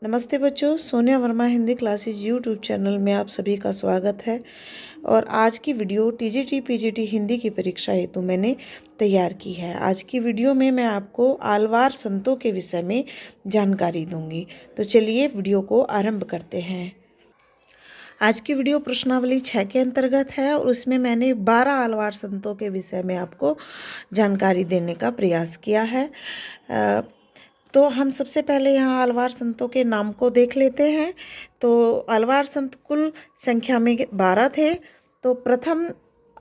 नमस्ते बच्चों, Sonia Verma Hindi classes YouTube channel में आप सभी का स्वागत है। और आज की वीडियो टीजीटी पीजीटी हिंदी की परीक्षा हेतु मैंने तैयार की है। आज की वीडियो में मैं आपको आलवार संतों के विषय में जानकारी दूंगी। तो चलिए वीडियो को आरंभ करते हैं। आज की वीडियो प्रश्नावली 6 के अंतर्गत है और उसमें मैंने 12 आलवार संतों के विषय में आपको जानकारी देने का प्रयास किया है। तो हम सबसे पहले यहाँ आलवार संतों के नाम को देख लेते हैं। तो आलवार संत कुल संख्या में 12 थे। तो प्रथम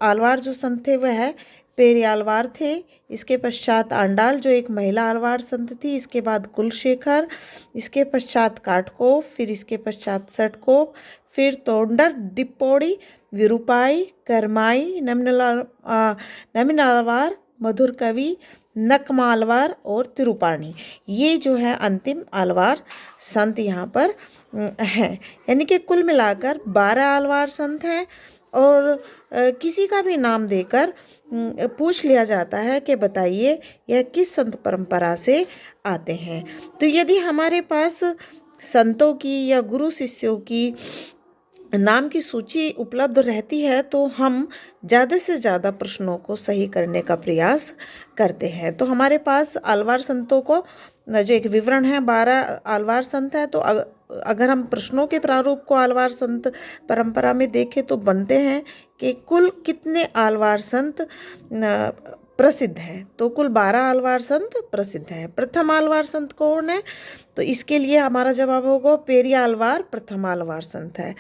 आलवार जो संत थे वह पेरियालवार थे। इसके पश्चात आंडाल जो एक महिला आलवार संत थी। इसके बाद कुलशेखर, इसके पश्चात काटकोप, फिर इसके पश्चात सटकोप, फिर तोंडर, डिप्पौड़ी, विरूपाई, करमाई, नमिनालवार, मधुर कवि, नकमालवार और तिरुपाणी। ये जो है अंतिम आलवार संत यहाँ पर हैं। यानी कि कुल मिलाकर 12 आलवार संत हैं। और किसी का भी नाम देकर पूछ लिया जाता है कि बताइए यह किस संत परंपरा से आते हैं। तो यदि हमारे पास संतों की या गुरु शिष्यों की नाम की सूची उपलब्ध रहती है तो हम ज़्यादा से ज़्यादा प्रश्नों को सही करने का प्रयास करते हैं। तो हमारे पास आलवार संतों को जो एक विवरण है, 12 आलवार संत है। तो अगर हम प्रश्नों के प्रारूप को आलवार संत परंपरा में देखें तो बनते हैं कि कुल कितने आलवार संत प्रसिद्ध हैं। तो कुल 12 आलवार संत प्रसिद्ध हैं। प्रथम आलवार संत कौन है? तो इसके लिए हमारा जवाब होगा पेरियालवार प्रथम आलवार संत है।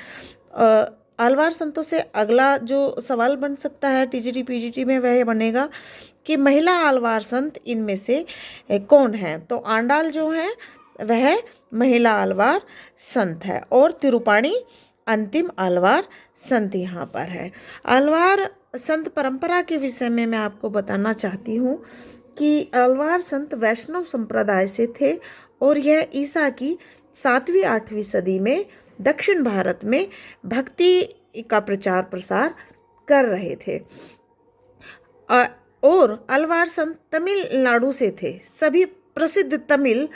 आलवार संतों से अगला जो सवाल बन सकता है टीजीटी पीजीटी में वह बनेगा कि महिला आलवार संत इनमें से कौन है? तो आंडाल जो है वह महिला आलवार संत है और तिरुपाणी अंतिम आलवार संत यहाँ पर है। आलवार संत परंपरा के विषय में मैं आपको बताना चाहती हूँ कि आलवार संत वैष्णव संप्रदाय से थे और यह ईसा की 7वीं 8वीं सदी में दक्षिण भारत में भक्ति का प्रचार प्रसार कर रहे थे। और आलवार संत तमिलनाडु से थे। सभी प्रसिद्ध तमिल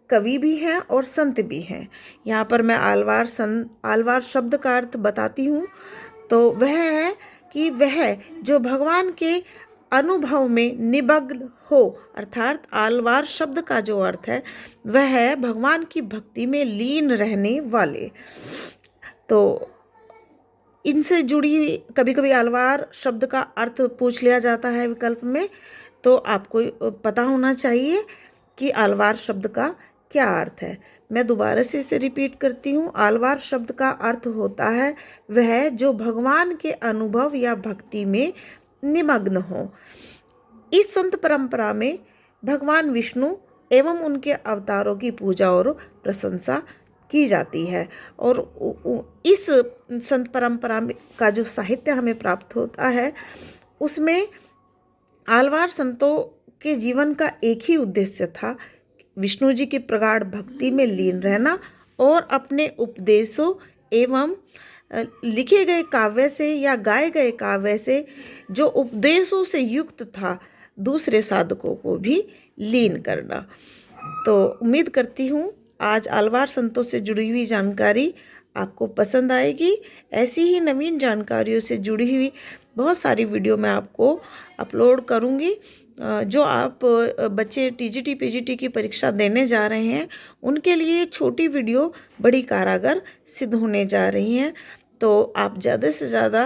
कवि भी हैं और संत भी हैं। यहाँ पर मैं आलवार शब्द का अर्थ बताती हूँ। तो वह है कि वह जो भगवान के अनुभव में निमग्न हो, अर्थात आलवार शब्द का जो अर्थ है वह है भगवान की भक्ति में लीन रहने वाले। तो इनसे जुड़ी कभी कभी आलवार शब्द का अर्थ पूछ लिया जाता है विकल्प में। तो आपको पता होना चाहिए कि आलवार शब्द का क्या अर्थ है। मैं दोबारा से इसे रिपीट करती हूँ। आलवार शब्द का अर्थ होता है वह जो भगवान के अनुभव या भक्ति में निमग्न हो। इस संत परंपरा में भगवान विष्णु एवं उनके अवतारों की पूजा और प्रशंसा की जाती है। और इस संत परंपरा का जो साहित्य हमें प्राप्त होता है उसमें आलवार संतों के जीवन का एक ही उद्देश्य था, विष्णु जी की प्रगाढ़ भक्ति में लीन रहना और अपने उपदेशों एवं लिखे गए काव्य से या गाए गए काव्य से जो उपदेशों से युक्त था दूसरे साधकों को भी लीन करना। तो उम्मीद करती हूँ आज आलवार संतों से जुड़ी हुई जानकारी आपको पसंद आएगी। ऐसी ही नवीन जानकारियों से जुड़ी हुई बहुत सारी वीडियो मैं आपको अपलोड करूँगी। जो आप बच्चे टीजीटी पीजीटी की परीक्षा देने जा रहे हैं उनके लिए छोटी वीडियो बड़ी कारगर सिद्ध होने जा रही हैं। तो आप ज़्यादा से ज़्यादा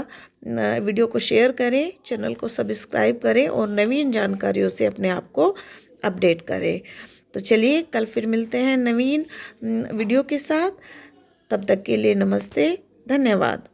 वीडियो को शेयर करें, चैनल को सब्सक्राइब करें और नवीन जानकारियों से अपने आप को अपडेट करें। तो चलिए कल फिर मिलते हैं नवीन वीडियो के साथ। तब तक के लिए नमस्ते, धन्यवाद।